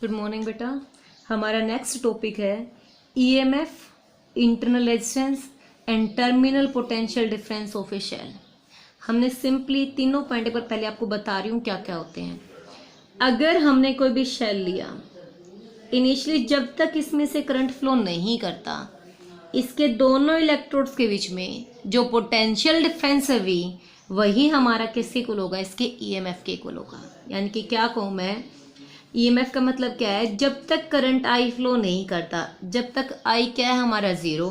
Good morning बेटा। हमारा next topic है EMF, internal resistance and terminal potential difference of a cell. हमने simply तीनों पॉइंट पर पहले आपको बता रही हूँ क्या क्या होते हैं। अगर हमने कोई भी शेल लिया, इनिशियली जब तक इसमें से करंट फ्लो नहीं करता, इसके दोनों इलेक्ट्रोड्स के बीच में जो पोटेंशियल डिफरेंस है वी, वही हमारा किसके इक्वल होगा, इसके ईएमएफ के इक्वल होगा। यानी कि क्या कहूँ मैं, ईएमएफ का मतलब क्या है, जब तक करंट आई फ्लो नहीं करता, जब तक आई क्या है हमारा ज़ीरो,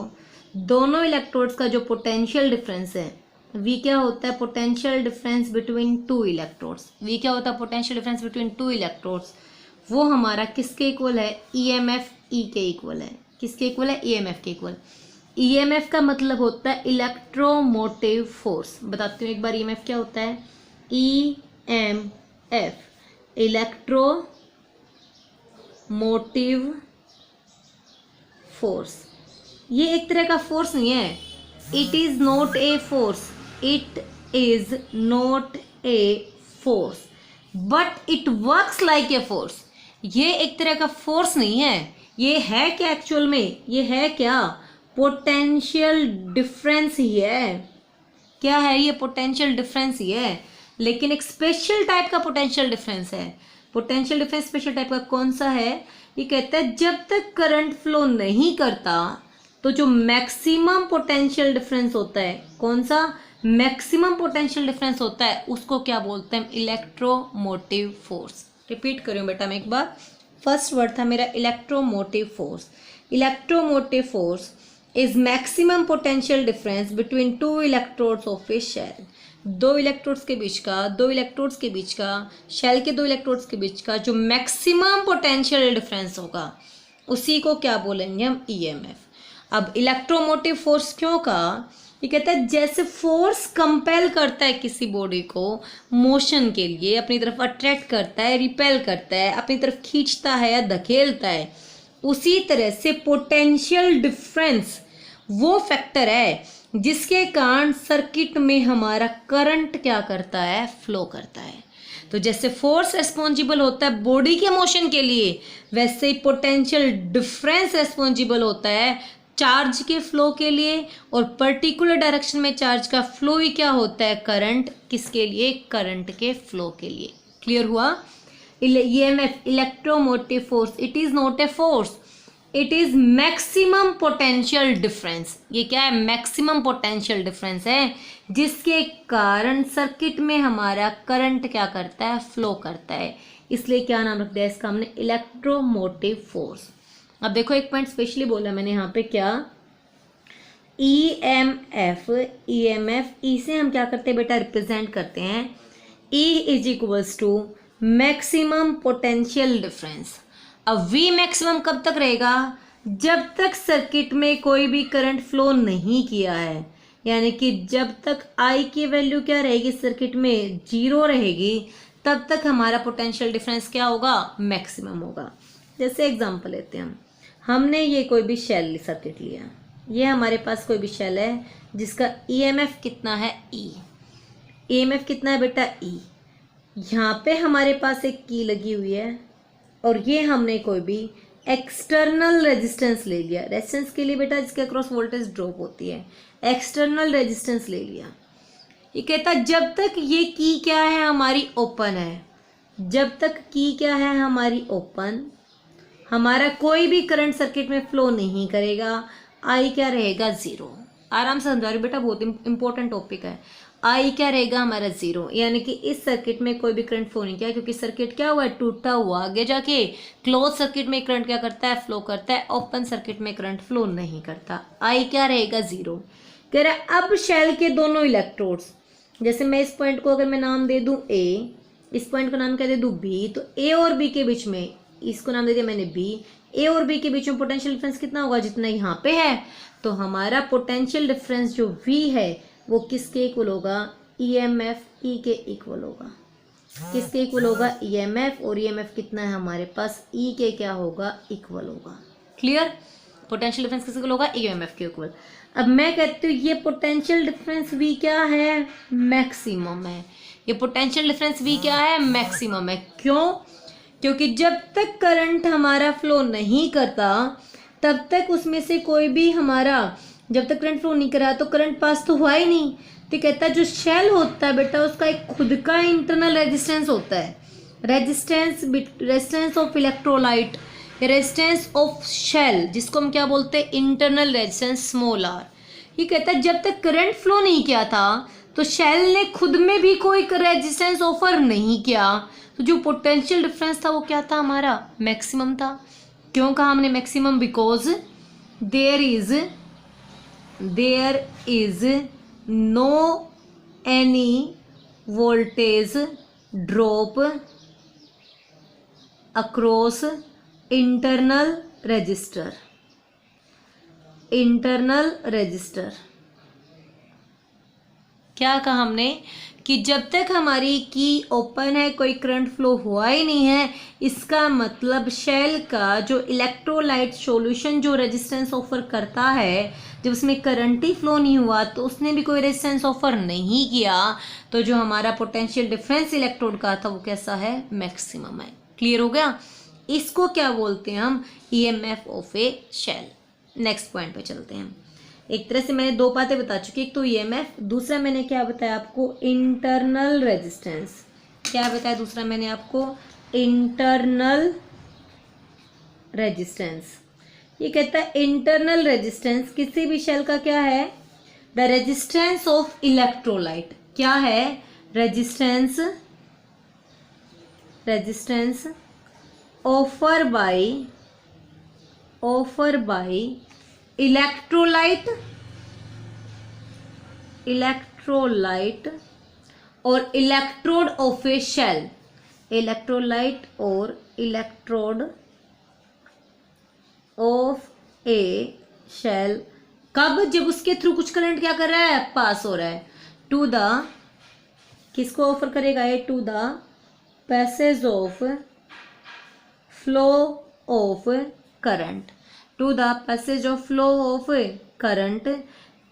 दोनों इलेक्ट्रोड्स का जो पोटेंशियल डिफरेंस है वी क्या होता है, potential difference between two electrodes. V क्या होता है, potential difference between two electrodes. वो हमारा किसके इक्वल है, ईएमएफ ई के इक्वल है। किसके इक्वल है, ईएमएफ के इक्वल। ईएमएफ का मतलब होता है इलेक्ट्रोमोटिव फोर्स। बताती हूँ एक बार ईएमएफ क्या होता है। EMF electro motive force. ये एक तरह का फोर्स नहीं है, it is not a force, it is not a force but it works like a force. ये एक तरह का फोर्स नहीं है, ये है क्या एक्चुअल में, ये है क्या, पोटेंशियल डिफरेंस ही है। क्या है ये, पोटेंशियल डिफरेंस ही है, लेकिन एक स्पेशल टाइप का पोटेंशियल डिफरेंस है। पोटेंशियल डिफरेंस स्पेशल टाइप का कौन सा है, ये कहता है जब तक करंट फ्लो नहीं करता तो जो मैक्सिमम पोटेंशियल डिफरेंस होता है, कौन सा, मैक्सिमम पोटेंशियल डिफरेंस होता है, उसको क्या बोलते हैं, इलेक्ट्रोमोटिव फोर्स। रिपीट करूँ बेटा मैं एक बार। फर्स्ट वर्ड था मेरा electromotive force. Electromotive force is maximum potential difference between two electrodes of a cell. दो इलेक्ट्रोड्स के बीच का, शेल के दो इलेक्ट्रोड्स के बीच का जो मैक्सिमम पोटेंशियल डिफरेंस होगा, उसी को क्या बोलेंगे हम, ईएमएफ। अब इलेक्ट्रोमोटिव फोर्स क्यों कहा, ये कहता है जैसे फोर्स कंपेल करता है किसी बॉडी को मोशन के लिए, अपनी तरफ अट्रैक्ट करता है, रिपेल करता है, अपनी तरफ खींचता है या धकेलता है, उसी तरह से पोटेंशियल डिफरेंस वो फैक्टर है जिसके कारण सर्किट में हमारा करंट क्या करता है, फ्लो करता है। तो जैसे फोर्स रिस्पॉन्सिबल होता है बॉडी के मोशन के लिए, वैसे ही पोटेंशियल डिफरेंस रिस्पॉन्सिबल होता है चार्ज के फ्लो के लिए, और पर्टिकुलर डायरेक्शन में चार्ज का फ्लो ही क्या होता है, करंट किसके लिए, करंट के फ्लो के लिए। क्लियर हुआ। EMF electromotive force, it is not a force, it is maximum potential difference. ये क्या है, मैक्सिमम पोटेंशियल डिफरेंस है जिसके कारण सर्किट में हमारा करंट क्या करता है, फ्लो करता है। इसलिए क्या नाम रख दिया इसका हमने, इलेक्ट्रोमोटिव फोर्स। अब देखो एक पॉइंट स्पेशली बोला मैंने यहाँ पे, क्या, ईएमएफ, ईएमएफ ई से हम क्या करते हैं बेटा, रिप्रेजेंट करते हैं, E is equals to maximum potential difference. अब वी मैक्सिमम कब तक रहेगा, जब तक सर्किट में कोई भी करंट फ्लो नहीं किया है, यानी कि जब तक आई की वैल्यू क्या रहेगी सर्किट में, जीरो रहेगी, तब तक हमारा पोटेंशियल डिफरेंस क्या होगा, मैक्सिमम होगा। जैसे एग्जांपल लेते हैं हमने ये कोई भी शेल सर्किट लिया, ये हमारे पास कोई भी शेल है जिसका ईएमएफ कितना है, ई। ईएमएफ कितना है बेटा, ई। यहाँ पे हमारे पास एक की लगी हुई है, और ये हमने कोई भी एक्सटर्नल रेजिस्टेंस ले लिया, रेजिस्टेंस के लिए बेटा जिसके अक्रॉस वोल्टेज ड्रॉप होती है, एक्सटर्नल रेजिस्टेंस ले लिया। ये कहता जब तक ये की क्या है हमारी, ओपन है, जब तक की क्या है हमारी, ओपन, हमारा कोई भी करंट सर्किट में फ्लो नहीं करेगा, आई क्या रहेगा, जीरो। आराम से समझा रही बेटा, बहुत इंपॉर्टेंट टॉपिक है। आई क्या रहेगा हमारा, जीरो, यानी कि इस सर्किट में कोई भी करंट फ्लो नहीं किया, क्योंकि सर्किट क्या हुआ है, टूटा हुआ। आगे जाके क्लोज सर्किट में करंट क्या करता है, फ्लो करता है, ओपन सर्किट में करंट फ्लो नहीं करता। आई क्या रहेगा, जीरो। कह रहा है अब शेल के दोनों इलेक्ट्रोड्स, जैसे मैं इस पॉइंट को अगर मैं नाम दे दूं ए, इस पॉइंट का नाम क्या दे दूं बी, तो ए और बी के बीच में, इसको नाम दे दिया मैंने बी, ए और बी के बीच में पोटेंशियल डिफरेंस कितना होगा, जितना यहाँ पे है। तो हमारा पोटेंशियल डिफरेंस जो वी है वो किसके इक्वल होगा, ईएमएफ ई के इक्वल होगा। किसके इक्वल होगा, ईएमएफ, और ईएमएफ कितना है हमारे पास, ई के क्या होगा, इक्वल होगा। क्लियर। पोटेंशियल डिफरेंस किसके इक्वल होगा, ईएमएफ के इक्वल। अब मैं कहती हूँ ये पोटेंशियल डिफरेंस वी क्या है, मैक्सिमम है। ये पोटेंशियल डिफरेंस वी क्या है, मैक्सिमम है। क्यों, क्योंकि जब तक करंट हमारा फ्लो नहीं करता तब तक उसमें से कोई भी हमारा, जब तक करंट फ्लो नहीं करा तो करंट पास तो हुआ ही नहीं। तो कहता है जो शेल होता है बेटा उसका एक खुद का इंटरनल रेजिस्टेंस होता है, resistance of electrolyte, resistance of cell, जिसको हम क्या बोलते हैं, इंटरनल रेजिस्टेंस स्मॉल आर। ये कहता है जब तक करंट फ्लो नहीं किया था तो शेल ने खुद में भी कोई रेजिस्टेंस ऑफर नहीं किया, तो जो पोटेंशियल डिफरेंस था वो क्या था, हमारा मैक्सिमम था। क्यों कहा हमने maximum, because there is no any voltage drop across internal resistor. क्या कहा हमने कि जब तक हमारी की ओपन है कोई करंट फ्लो हुआ ही नहीं है, इसका मतलब शेल का जो इलेक्ट्रोलाइट सॉल्यूशन जो रेजिस्टेंस ऑफर करता है, जब उसमें करंट ही फ्लो नहीं हुआ तो उसने भी कोई रेजिस्टेंस ऑफर नहीं किया, तो जो हमारा पोटेंशियल डिफरेंस इलेक्ट्रोड का था वो कैसा है, मैक्सिमम है। क्लियर हो गया। इसको क्या बोलते हैं हम, EMF of a cell. Next point पे चलते हैं। एक तरह से मैंने दो बातें बता चुकी, एक तो ईएमएफ, दूसरा मैंने क्या बताया आपको, इंटरनल रेजिस्टेंस। क्या बताया दूसरा मैंने आपको, इंटरनल रेजिस्टेंस। ये कहता है इंटरनल रेजिस्टेंस किसी भी शेल का क्या है, द रेजिस्टेंस ऑफ इलेक्ट्रोलाइट। क्या है, रेजिस्टेंस ऑफर बाय इलेक्ट्रोलाइट और electrode of a cell, electrolyte और इलेक्ट्रोड ऑफ ए शेल। कब, जब उसके थ्रू कुछ करंट क्या कर रहा है, पास हो रहा है, टू द, किसको ऑफर करेगा ये, to the passage of flow of current, to the passage of flow of current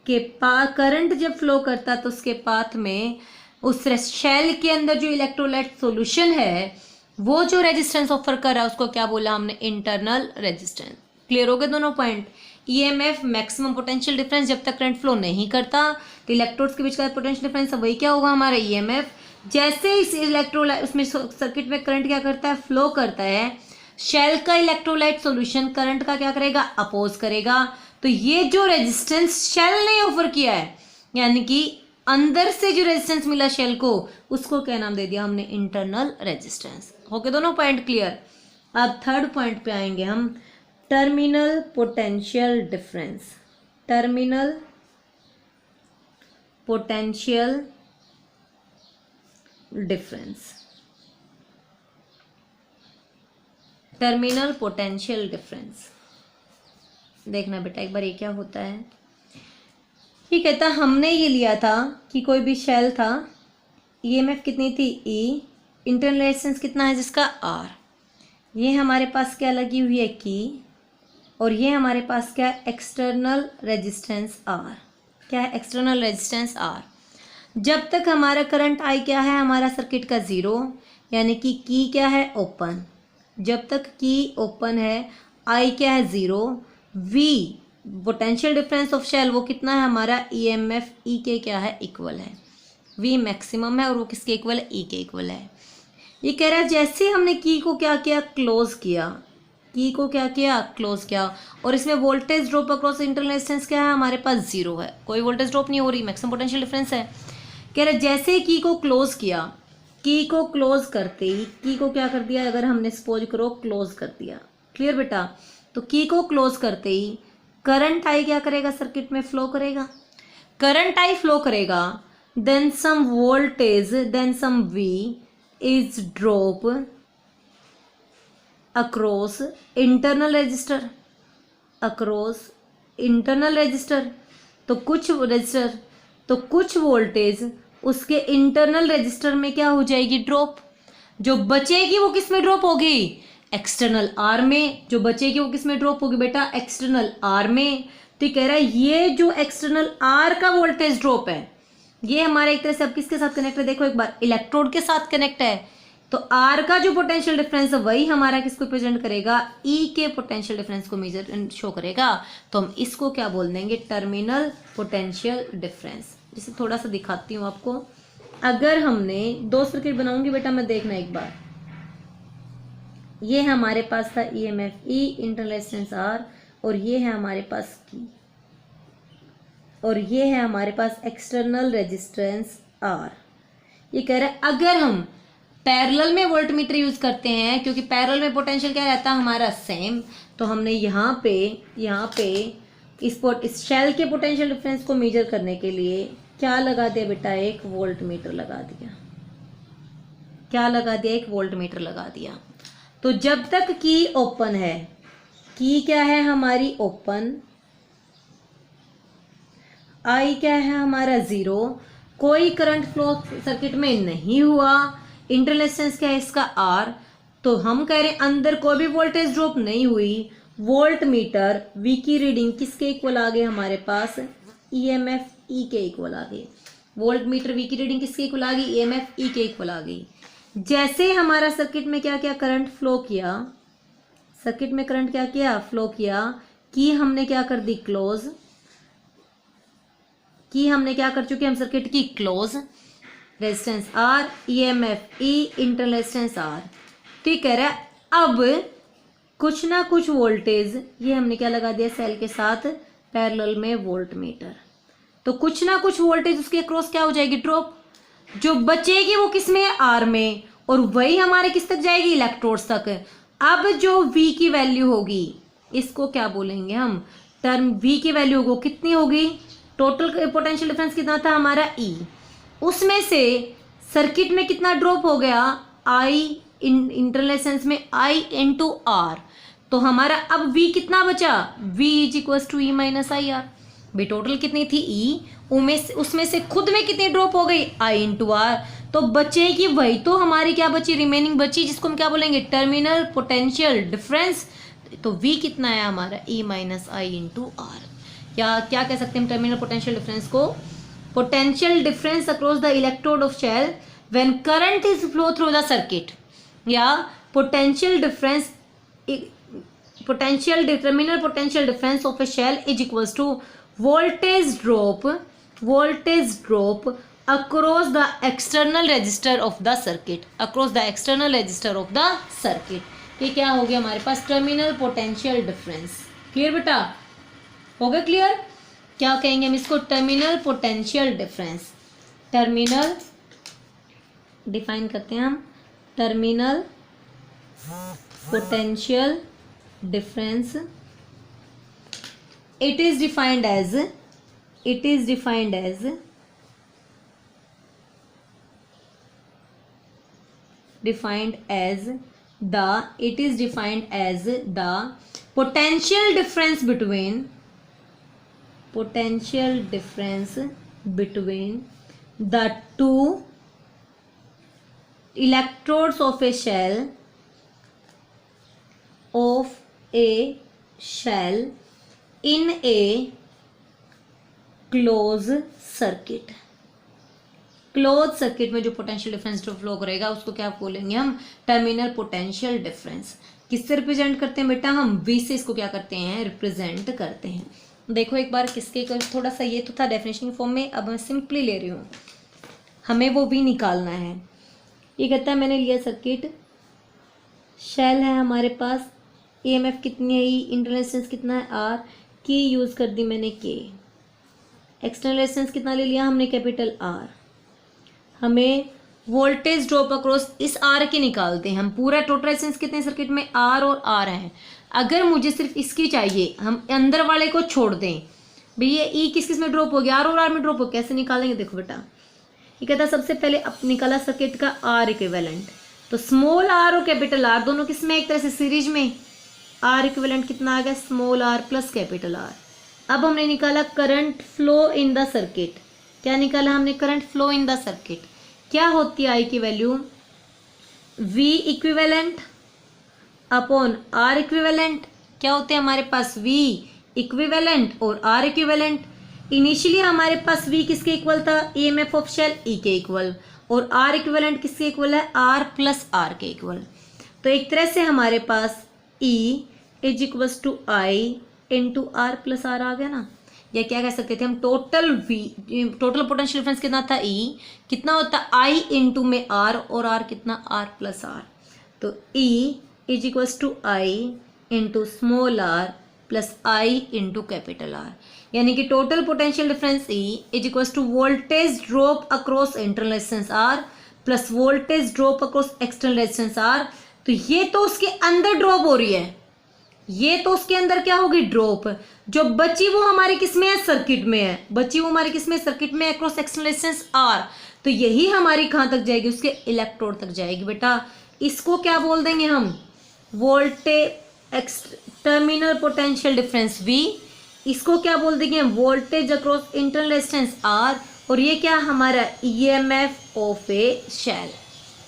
के पास। करंट जब फ्लो करता तो उसके पाथ में उस शेल के अंदर जो इलेक्ट्रोलाइट सॉल्यूशन है वो जो रेजिस्टेंस ऑफर कर रहा है उसको क्या बोला हमने, इंटरनल रेजिस्टेंस। क्लियर हो गए दोनों point. EMF maximum potential difference, जब तक करंट फ्लो नहीं करता तो इलेक्ट्रोड्स के बीच का पोटेंशियल डिफरेंस, वही क्या होगा हमारा ईएमएफ। जैसे इस इलेक्ट्रोलाइट उसमें सर्किट में करंट क्या करता है, फ्लो करता है, शेल का इलेक्ट्रोलाइट सॉल्यूशन करंट का क्या करेगा, अपोज करेगा। तो ये जो रेजिस्टेंस शेल ने ऑफर किया है, यानी कि अंदर से जो रेजिस्टेंस मिला शेल को, उसको क्या नाम दे दिया हमने, इंटरनल रेजिस्टेंस। हो गए दोनों पॉइंट क्लियर। अब थर्ड पॉइंट पे आएंगे हम, terminal potential difference. Terminal potential difference, terminal potential difference. देखना बेटा एक बार ये क्या होता है। ये कहता हमने ये लिया था कि कोई भी शेल था, ईएमएफ कितनी थी, ई, इंटरनल रेजिस्टेंस कितना है जिसका, आर। ये हमारे पास क्या लगी हुई है, की, और ये हमारे पास क्या है, एक्सटर्नल रेजिस्टेंस आर। क्या है, एक्सटर्नल रेजिस्टेंस आर। जब तक हमारा करंट आई क्या है, हमारा सर्किट का ज़ीरो, यानी कि की क्या है, ओपन। जब तक की ओपन है, आई क्या है, zero, V potential difference of cell वो कितना है हमारा, ईएमएफ ई के क्या है, इक्वल है। वी मैक्सिमम है और वो किसके इक्वल है, ई के इक्वल है। ये कह रहा है जैसे हमने की को क्या किया, क्लोज किया, की को क्या किया, क्लोज किया, और इसमें voltage drop across internal resistance क्या है, हमारे पास जीरो है, कोई वोल्टेज ड्रॉप नहीं हो रही, मैक्सिमम पोटेंशियल डिफरेंस है। कह रहा है जैसे ही की को क्लोज किया, की को क्लोज करते ही, की को क्या कर दिया, अगर हमने सपोज करो क्लोज कर दिया, क्लियर बेटा, तो की को क्लोज करते ही करंट आई क्या करेगा, सर्किट में फ्लो करेगा, करंट आई फ्लो करेगा, then some voltage, then some V is drop across internal resistor, across internal resistor, तो कुछ रजिस्टर, तो कुछ वोल्टेज उसके इंटरनल रजिस्टर में क्या हो जाएगी, ड्रॉप। जो बचेगी वो किस में ड्रॉप होगी, एक्सटर्नल आर में। जो बचेगी वो किस में ड्रॉप होगी बेटा, एक्सटर्नल आर में। तो कह रहा है ये जो एक्सटर्नल आर का वोल्टेज ड्रॉप है, ये हमारे एक तरह से अब किसके साथ कनेक्ट है, देखो एक बार, इलेक्ट्रोड के साथ कनेक्ट है। तो आर का जो पोटेंशियल डिफरेंस है वही हमारा किसको रिप्रेजेंट करेगा, ई के पोटेंशियल डिफरेंस को मेजर शो करेगा। तो हम इसको क्या बोल देंगे, टर्मिनल पोटेंशियल डिफरेंस। जिसे थोड़ा सा दिखाती हूँ आपको। अगर हमने दो सर्किट बनाऊंगी बेटा, मैं देखना एक बार, ये हमारे पास था ईएमएफ ई, इंटरनल रेजिस्टेंस आर, और ये है हमारे पास की, और ये है हमारे पास एक्सटर्नल रेजिस्टेंस आर। ये कह रहा है अगर हम पैरेलल में वोल्टमीटर यूज करते हैं, क्योंकि पैरेलल में पोटेंशियल क्या रहता है हमारा सेम, तो हमने यहाँ पे इस शेल के पोटेंशियल डिफरेंस को मेजर करने के लिए क्या लगा दिया बेटा, एक वोल्टमीटर लगा दिया। क्या लगा दिया, एक वोल्टमीटर लगा दिया। तो जब तक की ओपन है, की क्या है हमारी ओपन, आई क्या है हमारा 0, कोई करंट फ्लो सर्किट में नहीं हुआ, इंटरनल रेजिस्टेंस क्या है इसका आर, तो हम कह रहे हैं अंदर कोई भी वोल्टेज ड्रॉप नहीं हुई, वोल्ट मीटर वी की रीडिंग किसके इक्वल आ गई हमारे पास, ईएमएफ ई के इक्वल आ गई। वोल्ट मीटर वी की रीडिंग किसके इक्वल आ गई, ईएमएफ ई के इक्वल आ गई। जैसे हमारा सर्किट में क्या क्या करंट फ्लो किया, सर्किट में करंट क्या किया, फ्लो किया, की हमने क्या कर दी, क्लोज, की हमने क्या कर चुके हम सर्किट की क्लोज, रेजिस्टेंस आर, ईएमएफ ई, इंटरनल रेजिस्टेंस आर। तो ये कह रहा है अब कुछ ना कुछ वोल्टेज, ये हमने क्या लगा दिया सेल के साथ पैरेलल में वोल्ट मीटर, तो कुछ ना कुछ वोल्टेज उसके अक्रॉस क्या हो जाएगी, ड्रॉप, जो बचेगी वो किस में, आर में, और वही हमारे किस तक जाएगी, इलेक्ट्रोड्स तक। अब जो V की वैल्यू होगी इसको क्या बोलेंगे हम, टर्म V की वैल्यू होगी कितनी होगी, टोटल पोटेंशियल डिफरेंस कितना था हमारा E, उसमें से सर्किट में कितना ड्रॉप हो गया, I इंटरनल रेजिस्टेंस में I इंटू R, तो हमारा अब V कितना बचा, V is equal to E minus I R. भाई टोटल कितनी थी E, उसमें से खुद में कितनी ड्रॉप हो गई, I इंटू आर, तो बचेगी वही, तो हमारी क्या बची, रिमेनिंग बची, जिसको हम क्या बोलेंगे, टर्मिनल पोटेंशियल डिफरेंस। तो V कितना है हमारा, E minus I into R. या क्या कह सकते हैं टर्मिनल पोटेंशियल डिफरेंस को, potential difference across the electrode of cell when current is flow through the circuit, या potential difference, terminal potential difference of a cell is equals to voltage drop across the external resistor of the circuit, ये क्या हो गया हमारे पास, terminal potential difference. Clear बेटा, हो गया clear. क्या कहेंगे हम इसको, terminal potential difference. Terminal define करते हैं हम, terminal potential difference, it is defined as the potential difference between the two electrodes of a shell in a close circuit. Close circuit में जो पोटेंशियल डिफरेंस जो फ्लो करेगा उसको क्या बोलेंगे हम, टर्मिनल पोटेंशियल डिफरेंस। किससे रिप्रेजेंट करते हैं बेटा, हम V से इसको क्या करते हैं, रिप्रेजेंट करते हैं। देखो एक बार किसके, थोड़ा सा ये तो था डेफिनेशन फॉर्म में, अब मैं सिंपली ले रही हूँ, हमें वो भी निकालना है। ये कहता है मैंने लिया सर्किट, शेल है हमारे पास, EMF कितनी है E, इंटरनल रेजिस्टेंस कितना है R, की यूज़ कर दी मैंने K, एक्सटर्नल रेजिस्टेंस कितना ले लिया हमने, कैपिटल R। हमें वोल्टेज ड्रॉप अक्रॉस इस R की निकालते हैं हम, पूरा टोटल रेजिस्टेंस कितने सर्किट में, R और R है। अगर मुझे सिर्फ इसकी चाहिए, हम अंदर वाले को छोड़ दें, भैया E किस किस में ड्रॉप हो गया, R और R में ड्रॉप हो, कैसे निकालेंगे, देखो बेटा ये कहता है सबसे पहले निकाला सर्किट का R इक्विवेलेंट, तो स्मॉल r और कैपिटल R दोनों किस में, एक तरह से सीरीज में, R इक्विवेलेंट कितना आ गया, small r plus capital R। अब हमने निकाला current flow in the circuit, क्या निकाला हमने, current flow in the circuit, क्या होती है I की value, V equivalent upon R equivalent, क्या होते हैं हमारे पास, V इक्विवेलेंट और R इक्विवेलेंट। इनिशियली हमारे पास V किसके इक्वल था, EMF ऑफ शेल E के इक्वल, और आर इक्विवेलेंट किसके इक्वल है, आर प्लस आर के इक्वल। तो एक तरह से हमारे पास E is equals to I into R plus R आ गया ना। या क्या कह सकते थे हम, टोटल पोटेंशियल डिफरेंस कितना था E, कितना होता I इंटू में R, और R कितना R प्लस आर। तो E is equals to I into small R plus I into capital R, यानी कि total potential difference E is equals to voltage drop across internal resistance R plus voltage drop across external resistance R। तो ये तो उसके अंदर drop हो रही है, ये तो उसके अंदर क्या होगी, ड्रॉप। जो बची वो हमारे किस में है, सर्किट में है, बची वो हमारे किस में, सर्किट में, अक्रॉस एक्सटर्नल रेजिस्टेंस R। तो यही हमारी कहाँ तक जाएगी, उसके इलेक्ट्रोड तक जाएगी बेटा। इसको क्या बोल देंगे हम, voltage terminal potential difference V। इसको क्या बोल देंगे हम, voltage across internal resistance R। और ये क्या हमारा EMF ऑफ ए शेल,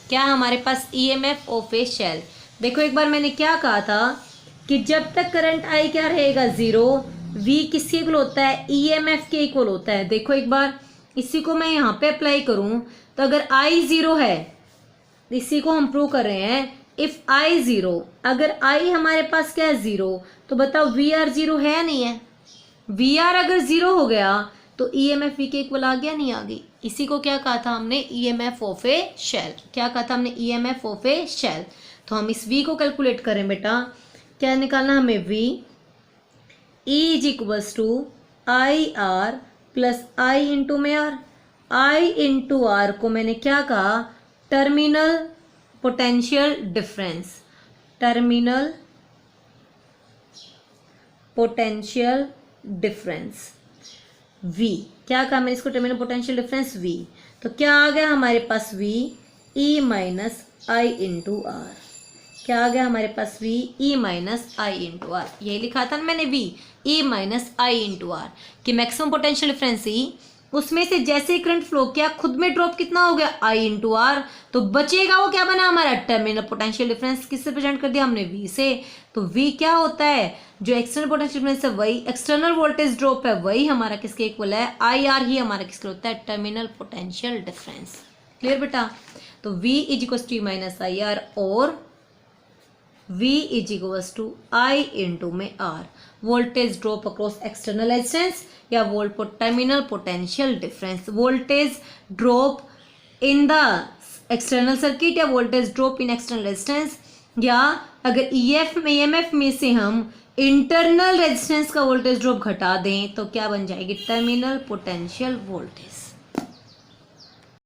क्या हमारे पास EMF ऑफ ए शेल। देखो एक बार मैंने क्या कहा था कि जब तक करंट I क्या रहेगा, जीरो, V किसके इक्वल होता है, EMF के इक्वल होता है। देखो एक बार इसी को मैं यहाँ पे अप्लाई करूँ तो अगर I जीरो है, इसी को हम प्रूव कर रहे हैं, इफ I जीरो, अगर I हमारे पास क्या है, जीरो, तो बताओ VR जीरो है या नहीं है। VR अगर जीरो हो गया तो EMF V के इक्वल आ गया, नहीं आ गई। इसी को क्या कहा था हमने, EMF ऑफ ए शेल। क्या कहा था हमने, EMF ऑफ ए शेल। तो हम इस V को कैलकुलेट करें बेटा, क्या निकालना हमें, V E is equals to I R plus I into में आर। आई इंटू आर को मैंने क्या कहा, terminal potential difference, terminal potential difference V। क्या कहा मैंने इसको, टर्मिनल पोटेंशियल डिफरेंस V। तो क्या आ गया हमारे पास, V E minus I into R. क्या आ गया हमारे पास, V E minus I into R. यही लिखा था ना मैंने, V E minus I into R, कि मैक्सिमम पोटेंशियल डिफरेंस E, उसमें से जैसे ही करंट फ्लो किया खुद में ड्रॉप कितना हो गया, I इंटू आर। तो बचेगा वो क्या बना हमारा, टर्मिनल पोटेंशियल डिफरेंस। किससे प्रेजेंट कर दिया हमने, V से। तो V क्या होता है, जो एक्सटर्नल पोटेंशियल डिफरेंस है वही, एक्सटर्नल वोल्टेज ड्रॉप है वही हमारा किसके इक्वल है, IR ही हमारा किसके होता है, टर्मिनल पोटेंशियल डिफरेंस। क्लियर बेटा। तो V is equals to minus IR और V is equals to I into में R, voltage drop across external resistance या terminal potential difference, voltage drop in the external circuit या voltage drop in external resistance, या अगर EMF में से हम internal resistance का वोल्टेज ड्रॉप घटा दें तो क्या बन जाएगी, टर्मिनल पोटेंशियल वोल्टेज।